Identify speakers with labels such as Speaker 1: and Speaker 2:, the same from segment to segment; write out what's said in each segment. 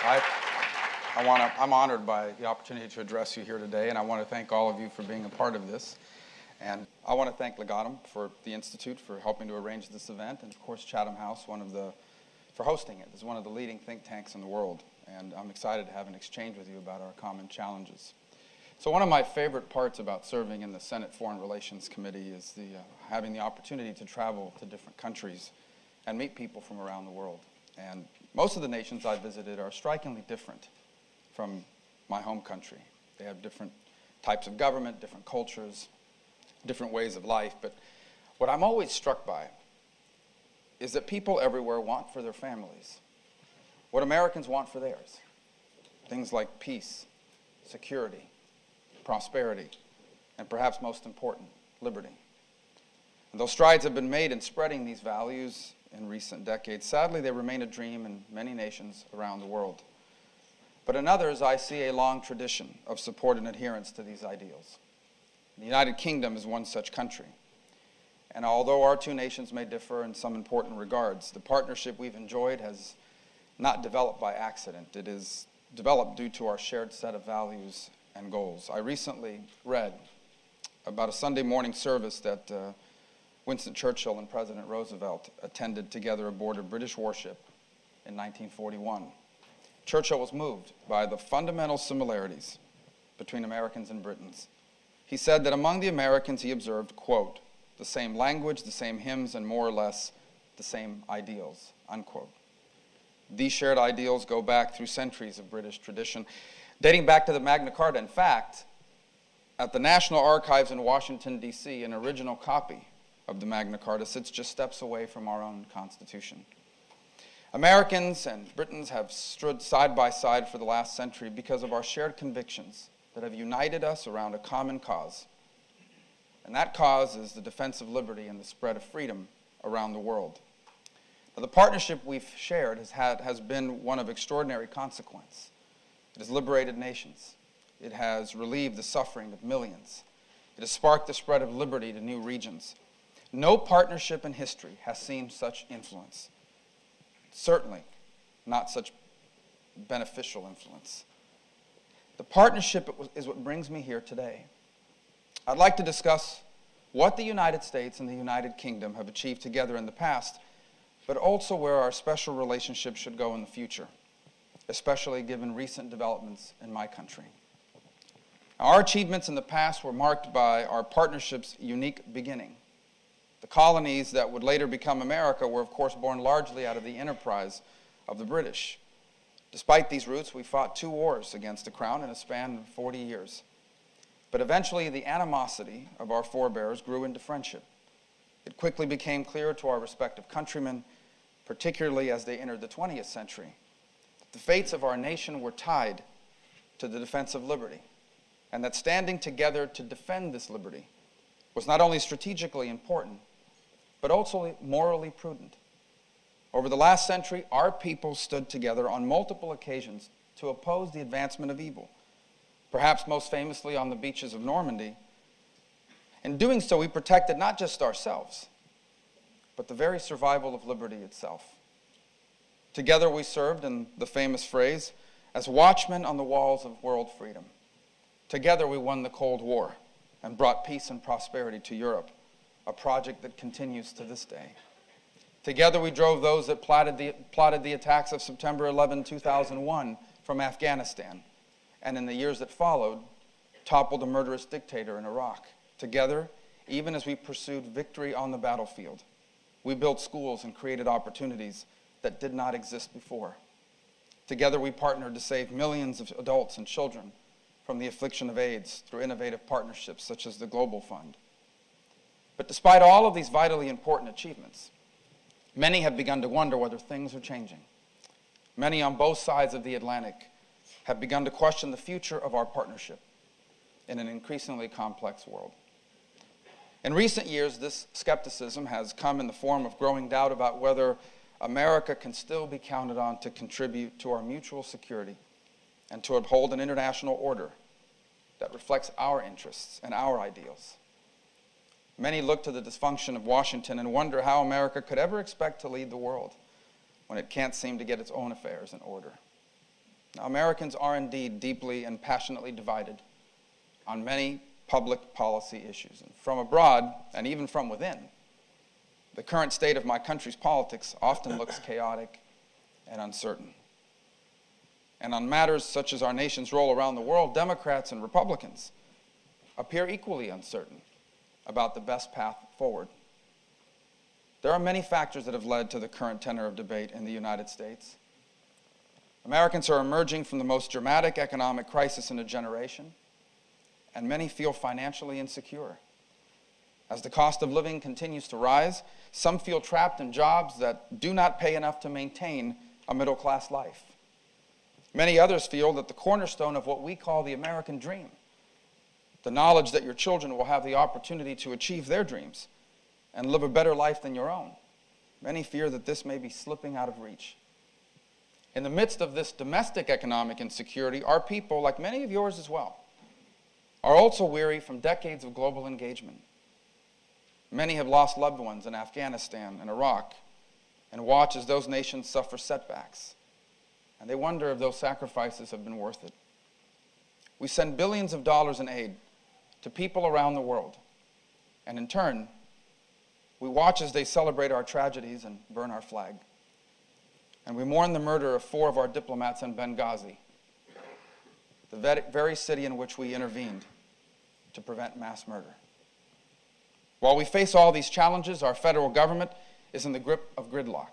Speaker 1: I'm honored by the opportunity to address you here today, and I want to thank all of you for being a part of this. And I want to thank Chatham for the Institute for helping to arrange this event, and of course Chatham House for hosting it. It's one of the leading think tanks in the world, and I'm excited to have an exchange with you about our common challenges. So one of my favorite parts about serving in the Senate Foreign Relations Committee is having the opportunity to travel to different countries and meet people from around the world. And most of the nations I visited are strikingly different from my home country. They have different types of government, different cultures, different ways of life. But what I'm always struck by is that people everywhere want for their families what Americans want for theirs. Things like peace, security, prosperity, and perhaps most important, liberty. And though strides have been made in spreading these values in recent decades, sadly they remain a dream in many nations around the world. But in others, I see a long tradition of support and adherence to these ideals. The United Kingdom is one such country. And although our two nations may differ in some important regards, the partnership we've enjoyed has not developed by accident. It is developed due to our shared set of values and goals. I recently read about a Sunday morning service that Winston Churchill and President Roosevelt attended together aboard a British warship in 1941. Churchill was moved by the fundamental similarities between Americans and Britons. He said that among the Americans he observed, quote, the same language, the same hymns, and more or less the same ideals, unquote. These shared ideals go back through centuries of British tradition, dating back to the Magna Carta. In fact, at the National Archives in Washington, D.C., an original copy of the Magna Carta sits just steps away from our own Constitution. Americans and Britons have stood side by side for the last century because of our shared convictions that have united us around a common cause. And that cause is the defense of liberty and the spread of freedom around the world. Now, the partnership we've shared has been one of extraordinary consequence. It has liberated nations. It has relieved the suffering of millions. It has sparked the spread of liberty to new regions. No partnership in history has seen such influence. Certainly not such beneficial influence. The partnership is what brings me here today. I'd like to discuss what the United States and the United Kingdom have achieved together in the past, but also where our special relationship should go in the future, especially given recent developments in my country. Our achievements in the past were marked by our partnership's unique beginning. The colonies that would later become America were, of course, born largely out of the enterprise of the British. Despite these roots, we fought 2 wars against the Crown in a span of 40 years. But eventually, the animosity of our forebears grew into friendship. It quickly became clear to our respective countrymen, particularly as they entered the 20th century, that the fates of our nation were tied to the defense of liberty, and that standing together to defend this liberty was not only strategically important, but also morally prudent. Over the last century, our people stood together on multiple occasions to oppose the advancement of evil, perhaps most famously on the beaches of Normandy. In doing so, we protected not just ourselves, but the very survival of liberty itself. Together we served, in the famous phrase, as watchmen on the walls of world freedom. Together we won the Cold War and brought peace and prosperity to Europe, a project that continues to this day. Together we drove those that plotted the attacks of September 11, 2001 from Afghanistan, and in the years that followed, toppled a murderous dictator in Iraq. Together, even as we pursued victory on the battlefield, we built schools and created opportunities that did not exist before. Together we partnered to save millions of adults and children from the affliction of AIDS through innovative partnerships such as the Global Fund. But despite all of these vitally important achievements, many have begun to wonder whether things are changing. Many on both sides of the Atlantic have begun to question the future of our partnership in an increasingly complex world. In recent years, this skepticism has come in the form of growing doubt about whether America can still be counted on to contribute to our mutual security and to uphold an international order that reflects our interests and our ideals. Many look to the dysfunction of Washington and wonder how America could ever expect to lead the world when it can't seem to get its own affairs in order. Now, Americans are indeed deeply and passionately divided on many public policy issues. And from abroad, and even from within, the current state of my country's politics often looks chaotic and uncertain. And on matters such as our nation's role around the world, Democrats and Republicans appear equally uncertain about the best path forward. There are many factors that have led to the current tenor of debate in the United States. Americans are emerging from the most dramatic economic crisis in a generation, and many feel financially insecure. As the cost of living continues to rise, some feel trapped in jobs that do not pay enough to maintain a middle-class life. Many others feel that the cornerstone of what we call the American dream, the knowledge that your children will have the opportunity to achieve their dreams and live a better life than your own, many fear that this may be slipping out of reach. In the midst of this domestic economic insecurity, our people, like many of yours as well, are also weary from decades of global engagement. Many have lost loved ones in Afghanistan and Iraq and watch as those nations suffer setbacks. And they wonder if those sacrifices have been worth it. We send billions of dollars in aid to people around the world. And in turn, we watch as they celebrate our tragedies and burn our flag. And we mourn the murder of 4 of our diplomats in Benghazi, the very city in which we intervened to prevent mass murder. While we face all these challenges, our federal government is in the grip of gridlock,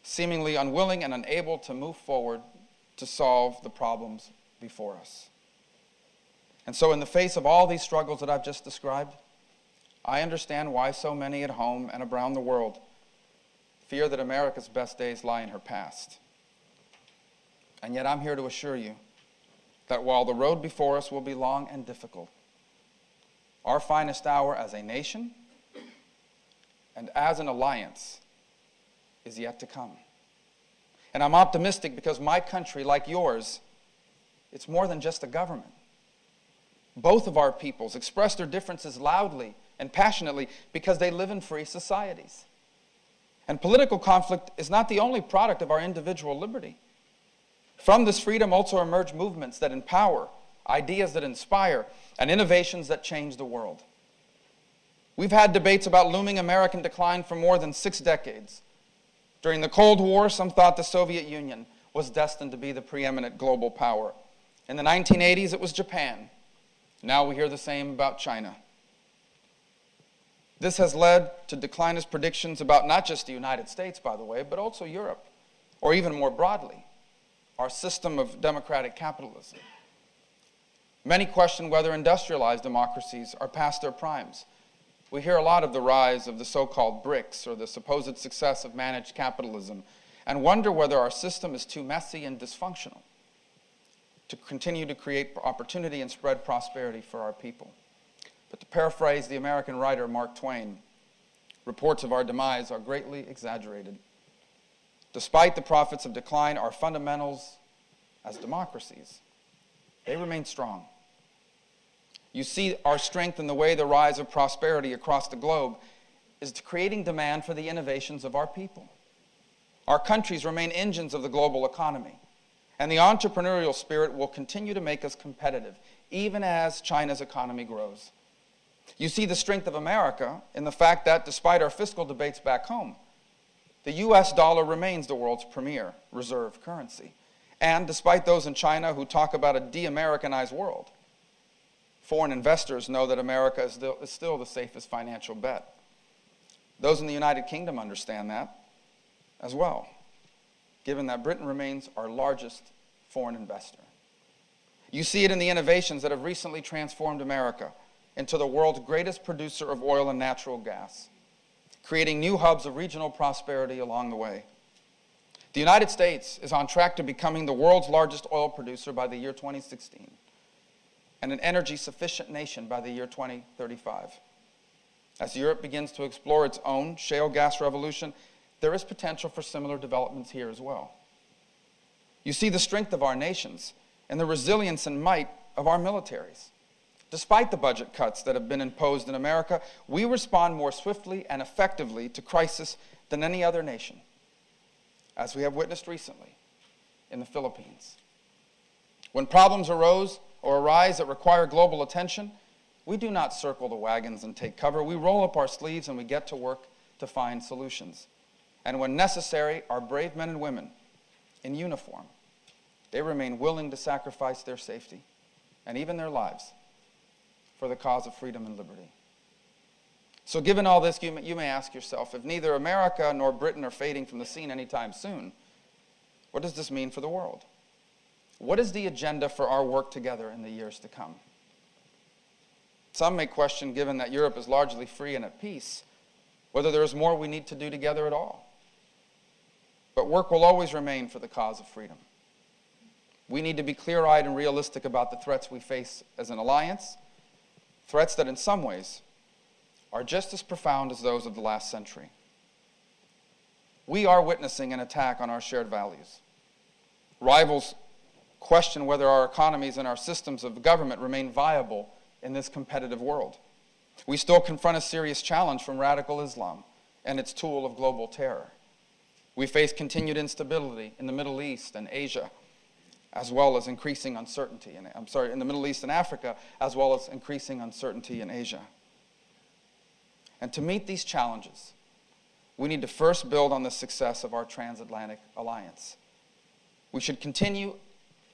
Speaker 1: seemingly unwilling and unable to move forward to solve the problems before us. And so in the face of all these struggles that I've just described, I understand why so many at home and around the world fear that America's best days lie in her past. And yet I'm here to assure you that while the road before us will be long and difficult, our finest hour as a nation and as an alliance is yet to come. And I'm optimistic because my country, like yours, it's more than just a government. Both of our peoples express their differences loudly and passionately because they live in free societies. And political conflict is not the only product of our individual liberty. From this freedom also emerge movements that empower, ideas that inspire, and innovations that change the world. We've had debates about looming American decline for more than 6 decades. During the Cold War, some thought the Soviet Union was destined to be the preeminent global power. In the 1980s, it was Japan. Now we hear the same about China. This has led to declinist predictions about not just the United States, by the way, but also Europe, or even more broadly, our system of democratic capitalism. Many question whether industrialized democracies are past their primes. We hear a lot of the rise of the so-called BRICS, or the supposed success of managed capitalism, and wonder whether our system is too messy and dysfunctional to continue to create opportunity and spread prosperity for our people. But to paraphrase the American writer Mark Twain, reports of our demise are greatly exaggerated. Despite the prophets of decline, our fundamentals as democracies, they remain strong. You see our strength in the way the rise of prosperity across the globe is creating demand for the innovations of our people. Our countries remain engines of the global economy, and the entrepreneurial spirit will continue to make us competitive, even as China's economy grows. You see the strength of America in the fact that, despite our fiscal debates back home, the US dollar remains the world's premier reserve currency. And despite those in China who talk about a de-Americanized world, foreign investors know that America is still the safest financial bet. Those in the United Kingdom understand that as well, given that Britain remains our largest foreign investor. You see it in the innovations that have recently transformed America into the world's greatest producer of oil and natural gas, creating new hubs of regional prosperity along the way. The United States is on track to becoming the world's largest oil producer by the year 2016, and an energy-sufficient nation by the year 2035. As Europe begins to explore its own shale gas revolution, there is potential for similar developments here as well. You see the strength of our nations and the resilience and might of our militaries. Despite the budget cuts that have been imposed in America, we respond more swiftly and effectively to crisis than any other nation, as we have witnessed recently in the Philippines. When problems arise that require global attention, we do not circle the wagons and take cover. We roll up our sleeves and we get to work to find solutions. And when necessary, our brave men and women in uniform, they remain willing to sacrifice their safety and even their lives for the cause of freedom and liberty. So given all this, you may ask yourself, if neither America nor Britain are fading from the scene anytime soon, what does this mean for the world? What is the agenda for our work together in the years to come? Some may question, given that Europe is largely free and at peace, whether there is more we need to do together at all. But work will always remain for the cause of freedom. We need to be clear-eyed and realistic about the threats we face as an alliance, threats that in some ways are just as profound as those of the last century. We are witnessing an attack on our shared values. Rivals question whether our economies and our systems of government remain viable in this competitive world. We still confront a serious challenge from radical Islam and its tool of global terror. We face continued instability in the Middle East and Asia, as well as increasing uncertainty in the Middle East and Africa, as well as increasing uncertainty in Asia. And to meet these challenges, we need to first build on the success of our Transatlantic alliance. We should continue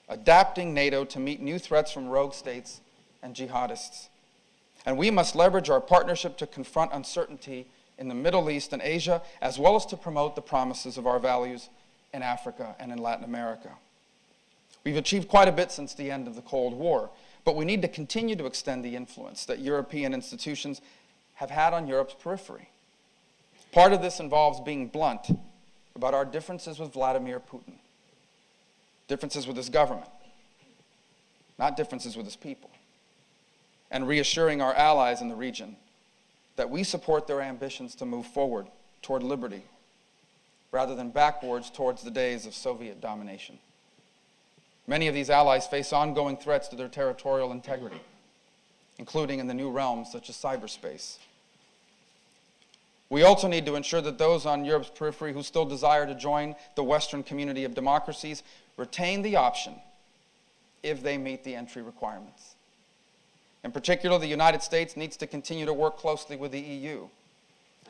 Speaker 1: adapting NATO to meet new threats from rogue states and jihadists. And we must leverage our partnership to confront uncertainty in the Middle East and Asia, as well as to promote the promises of our values in Africa and in Latin America. We've achieved quite a bit since the end of the Cold War, but we need to continue to extend the influence that European institutions have had on Europe's periphery. Part of this involves being blunt about our differences with Vladimir Putin, differences with his government, not differences with his people, and reassuring our allies in the region that we support their ambitions to move forward toward liberty rather than backwards towards the days of Soviet domination. Many of these allies face ongoing threats to their territorial integrity, including in the new realms such as cyberspace. We also need to ensure that those on Europe's periphery who still desire to join the Western community of democracies retain the option if they meet the entry requirements. In particular, the United States needs to continue to work closely with the EU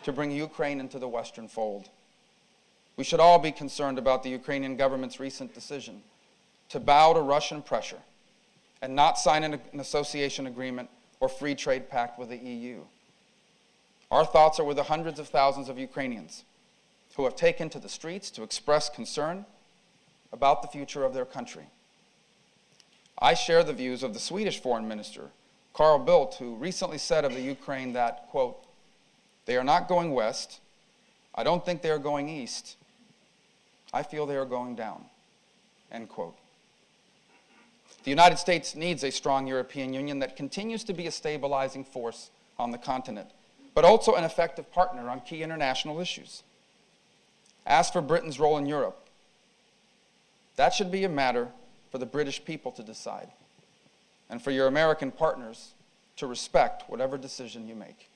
Speaker 1: to bring Ukraine into the Western fold. We should all be concerned about the Ukrainian government's recent decision to bow to Russian pressure and not sign an association agreement or free trade pact with the EU. Our thoughts are with the hundreds of thousands of Ukrainians who have taken to the streets to express concern about the future of their country. I share the views of the Swedish Foreign Minister, Carl Bildt, who recently said of the Ukraine that, quote, "They are not going west. I don't think they are going east. I feel they are going down," end quote. The United States needs a strong European Union that continues to be a stabilizing force on the continent, but also an effective partner on key international issues. As for Britain's role in Europe, that should be a matter for the British people to decide, and for your American partners to respect whatever decision you make.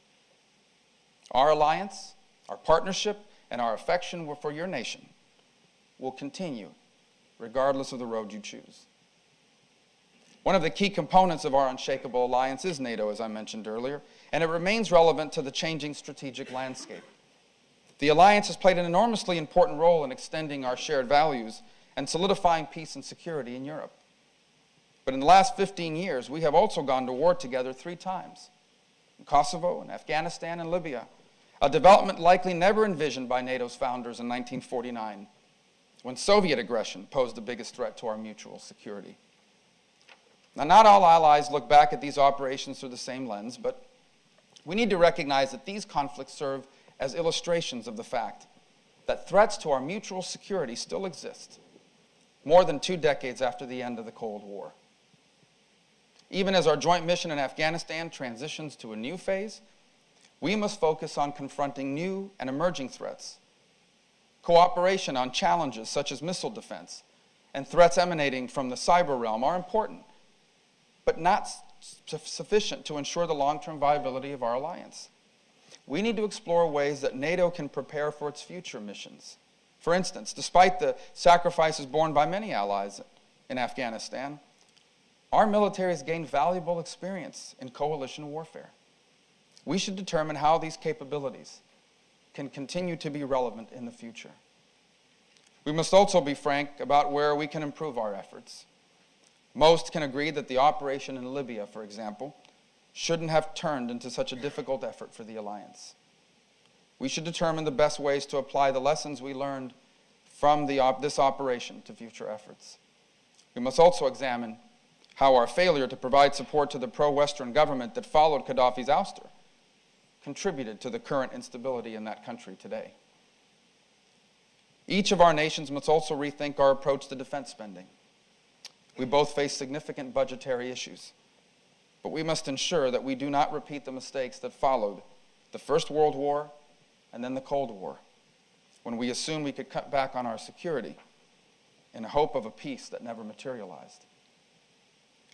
Speaker 1: Our alliance, our partnership, and our affection for your nation will continue regardless of the road you choose. One of the key components of our unshakable alliance is NATO, as I mentioned earlier, and it remains relevant to the changing strategic landscape. The alliance has played an enormously important role in extending our shared values and solidifying peace and security in Europe. But in the last 15 years, we have also gone to war together 3 times, in Kosovo, in Afghanistan, and Libya, a development likely never envisioned by NATO's founders in 1949, when Soviet aggression posed the biggest threat to our mutual security. Now, not all allies look back at these operations through the same lens, but we need to recognize that these conflicts serve as illustrations of the fact that threats to our mutual security still exist, more than 2 decades after the end of the Cold War. Even as our joint mission in Afghanistan transitions to a new phase, we must focus on confronting new and emerging threats. Cooperation on challenges such as missile defense and threats emanating from the cyber realm are important, but not sufficient to ensure the long-term viability of our alliance. We need to explore ways that NATO can prepare for its future missions. For instance, despite the sacrifices borne by many allies in Afghanistan, Our military has gained valuable experience in coalition warfare. We should determine how these capabilities can continue to be relevant in the future. We must also be frank about where we can improve our efforts. Most can agree that the operation in Libya, for example, shouldn't have turned into such a difficult effort for the alliance. We should determine the best ways to apply the lessons we learned from this operation to future efforts. We must also examine how our failure to provide support to the pro-Western government that followed Gaddafi's ouster contributed to the current instability in that country today. Each of our nations must also rethink our approach to defense spending. We both face significant budgetary issues, but we must ensure that we do not repeat the mistakes that followed the First World War and then the Cold War, when we assumed we could cut back on our security in the hope of a peace that never materialized.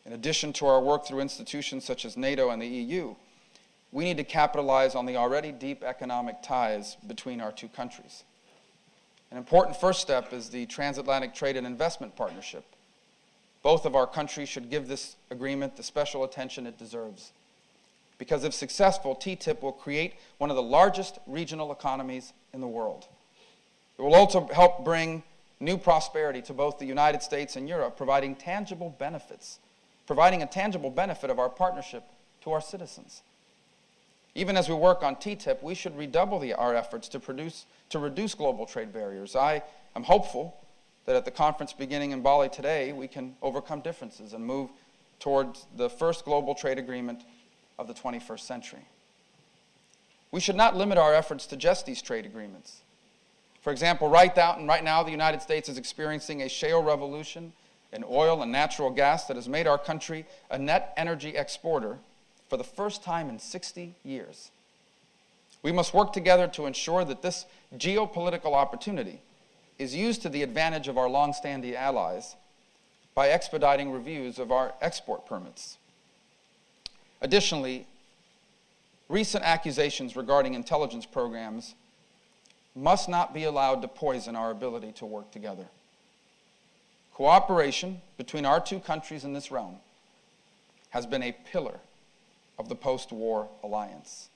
Speaker 1: In addition to our work through institutions such as NATO and the EU, we need to capitalize on the already deep economic ties between our two countries. An important first step is the Transatlantic Trade and Investment Partnership. Both of our countries should give this agreement the special attention it deserves, because if successful, TTIP will create one of the largest regional economies in the world. It will also help bring new prosperity to both the United States and Europe, providing a tangible benefit of our partnership to our citizens. Even as we work on TTIP, we should redouble our efforts to reduce global trade barriers. I am hopeful that at the conference beginning in Bali today, we can overcome differences and move towards the first global trade agreement of the 21st century. We should not limit our efforts to just these trade agreements. For example, right now, the United States is experiencing a shale revolution in oil and natural gas that has made our country a net energy exporter for the first time in 60 years. We must work together to ensure that this geopolitical opportunity is used to the advantage of our long-standing allies by expediting reviews of our export permits. Additionally, recent accusations regarding intelligence programs must not be allowed to poison our ability to work together. Cooperation between our two countries in this realm has been a pillar of the post-war alliance.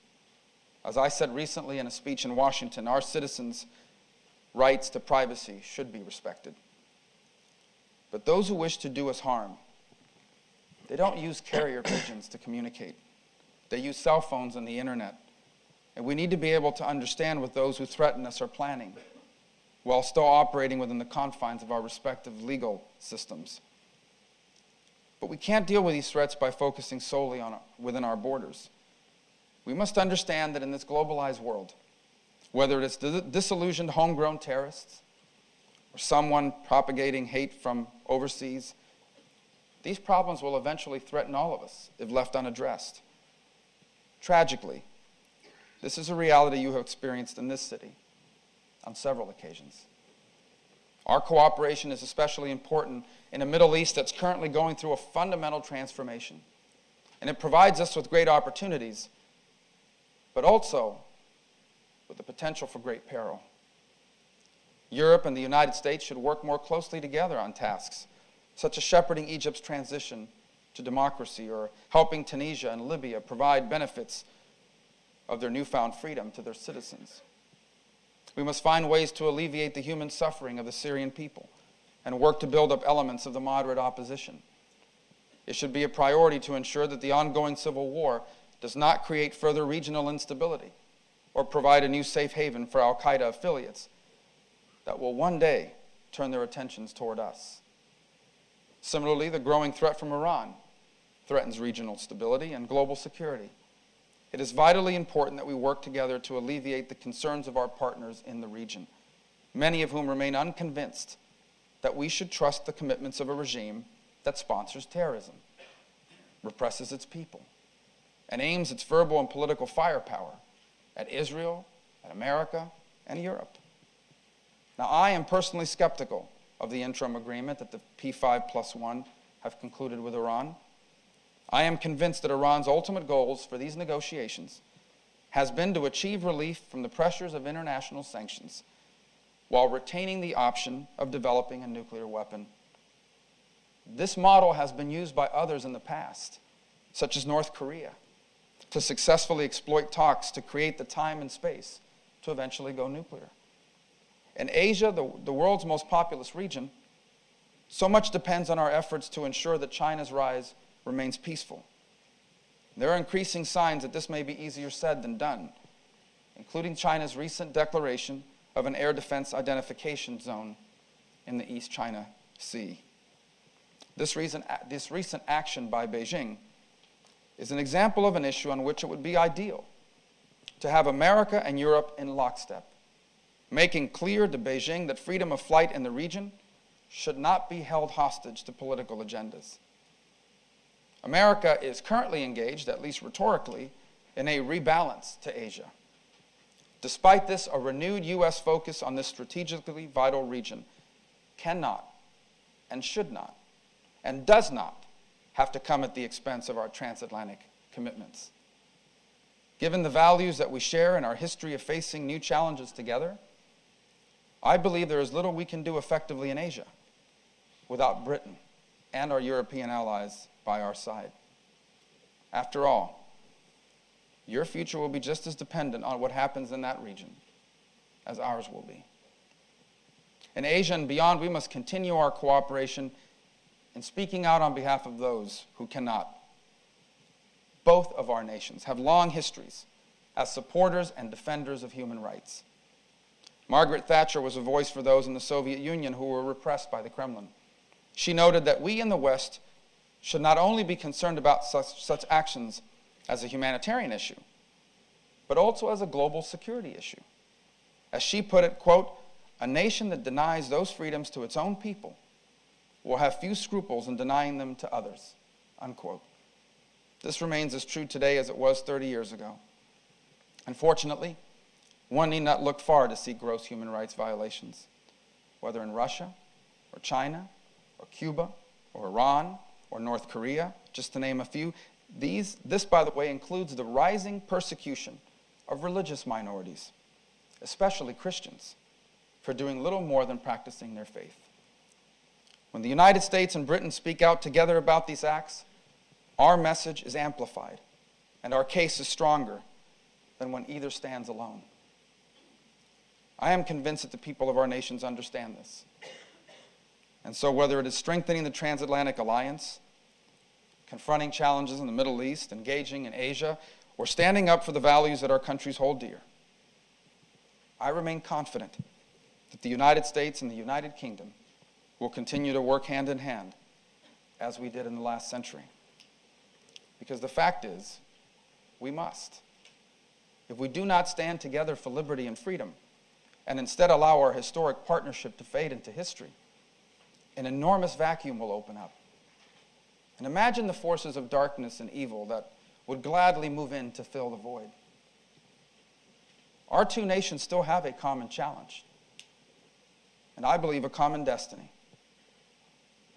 Speaker 1: As I said recently in a speech in Washington, our citizens' rights to privacy should be respected. But those who wish to do us harm, they don't use carrier pigeons to communicate. They use cell phones and the internet. And we need to be able to understand what those who threaten us are planning, while still operating within the confines of our respective legal systems. But we can't deal with these threats by focusing solely within our borders. We must understand that in this globalized world, whether it is disillusioned homegrown terrorists or someone propagating hate from overseas, these problems will eventually threaten all of us if left unaddressed. Tragically, this is a reality you have experienced in this city on several occasions. Our cooperation is especially important in a Middle East that's currently going through a fundamental transformation. And it provides us with great opportunities, but also with the potential for great peril. Europe and the United States should work more closely together on tasks, such as shepherding Egypt's transition to democracy or helping Tunisia and Libya provide benefits of their newfound freedom to their citizens. We must find ways to alleviate the human suffering of the Syrian people and work to build up elements of the moderate opposition. It should be a priority to ensure that the ongoing civil war does not create further regional instability or provide a new safe haven for al-Qaeda affiliates that will one day turn their attentions toward us. Similarly, the growing threat from Iran threatens regional stability and global security. It is vitally important that we work together to alleviate the concerns of our partners in the region, many of whom remain unconvinced that we should trust the commitments of a regime that sponsors terrorism, represses its people, and aims its verbal and political firepower at Israel, at America, and Europe. Now, I am personally skeptical of the interim agreement that the P5+1 have concluded with Iran. I am convinced that Iran's ultimate goals for these negotiations has been to achieve relief from the pressures of international sanctions while retaining the option of developing a nuclear weapon. This model has been used by others in the past, such as North Korea, to successfully exploit talks to create the time and space to eventually go nuclear. In Asia, the world's most populous region, so much depends on our efforts to ensure that China's rise remains peaceful. There are increasing signs that this may be easier said than done, including China's recent declaration of an air defense identification zone in the East China Sea. This recent action by Beijing is an example of an issue on which it would be ideal to have America and Europe in lockstep, making clear to Beijing that freedom of flight in the region should not be held hostage to political agendas. America is currently engaged, at least rhetorically, in a rebalance to Asia. Despite this, a renewed U.S. focus on this strategically vital region cannot and should not and does not have to come at the expense of our transatlantic commitments. Given the values that we share and our history of facing new challenges together, I believe there is little we can do effectively in Asia without Britain and our European allies by our side. After all, your future will be just as dependent on what happens in that region as ours will be. In Asia and beyond, we must continue our cooperation in speaking out on behalf of those who cannot. Both of our nations have long histories as supporters and defenders of human rights. Margaret Thatcher was a voice for those in the Soviet Union who were repressed by the Kremlin. She noted that we in the West should not only be concerned about such actions as a humanitarian issue, but also as a global security issue. As she put it, quote, "A nation that denies those freedoms to its own people will have few scruples in denying them to others," unquote. This remains as true today as it was 30 years ago. Unfortunately, one need not look far to see gross human rights violations, whether in Russia or China or Cuba or Iran or North Korea, just to name a few. This, by the way, includes the rising persecution of religious minorities, especially Christians, for doing little more than practicing their faith. When the United States and Britain speak out together about these acts, our message is amplified, and our case is stronger than when either stands alone. I am convinced that the people of our nations understand this. And so whether it is strengthening the Transatlantic Alliance, confronting challenges in the Middle East, engaging in Asia, or standing up for the values that our countries hold dear, I remain confident that the United States and the United Kingdom will continue to work hand in hand as we did in the last century. Because the fact is, we must. If we do not stand together for liberty and freedom, and instead allow our historic partnership to fade into history, an enormous vacuum will open up. And imagine the forces of darkness and evil that would gladly move in to fill the void. Our two nations still have a common challenge, and I believe a common destiny.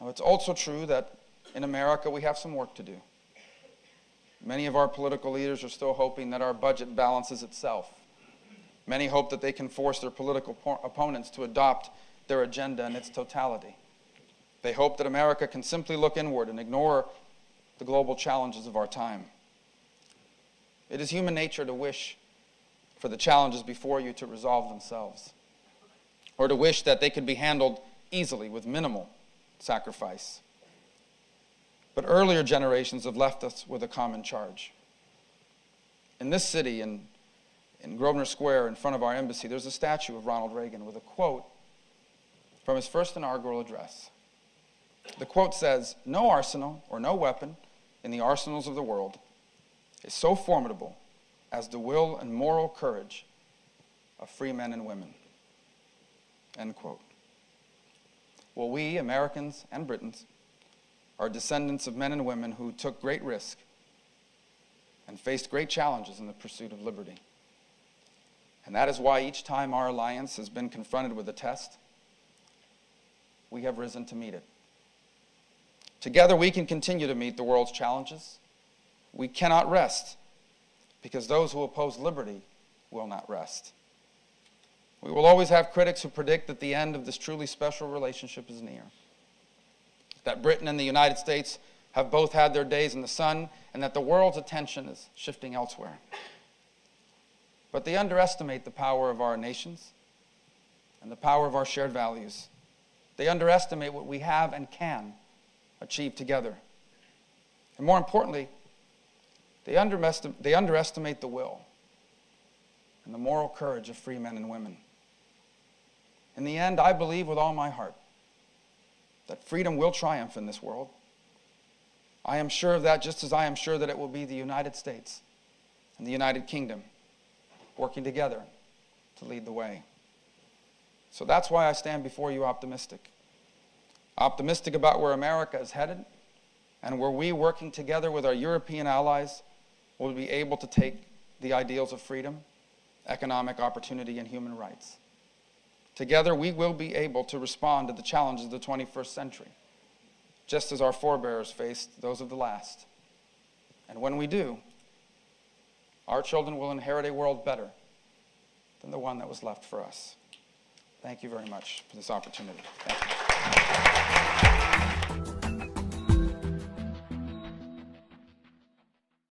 Speaker 1: Now, it's also true that in America we have some work to do. Many of our political leaders are still hoping that our budget balances itself. Many hope that they can force their political opponents to adopt their agenda in its totality. They hope that America can simply look inward and ignore the global challenges of our time. It is human nature to wish for the challenges before you to resolve themselves, or to wish that they could be handled easily with minimal sacrifice. But earlier generations have left us with a common charge. In this city, in Grosvenor Square, in front of our embassy, there's a statue of Ronald Reagan with a quote from his first inaugural address. The quote says, "No arsenal or no weapon in the arsenals of the world is so formidable as the will and moral courage of free men and women." End quote. Well, we, Americans and Britons, are descendants of men and women who took great risk and faced great challenges in the pursuit of liberty. And that is why each time our alliance has been confronted with a test, we have risen to meet it. Together we can continue to meet the world's challenges. We cannot rest, because those who oppose liberty will not rest. We will always have critics who predict that the end of this truly special relationship is near. that Britain and the United States have both had their days in the sun, and that the world's attention is shifting elsewhere. But they underestimate the power of our nations and the power of our shared values. They underestimate what we have and can achieve together. And more importantly, they underestimate the will and the moral courage of free men and women. In the end, I believe with all my heart that freedom will triumph in this world. I am sure of that, just as I am sure that it will be the United States and the United Kingdom working together to lead the way. So that's why I stand before you optimistic. Optimistic about where America is headed, and where we, working together with our European allies, will be able to take the ideals of freedom, economic opportunity, and human rights. Together, we will be able to respond to the challenges of the 21st century, just as our forebears faced those of the last. And when we do, our children will inherit a world better than the one that was left for us. Thank you very much for this opportunity. Thank you.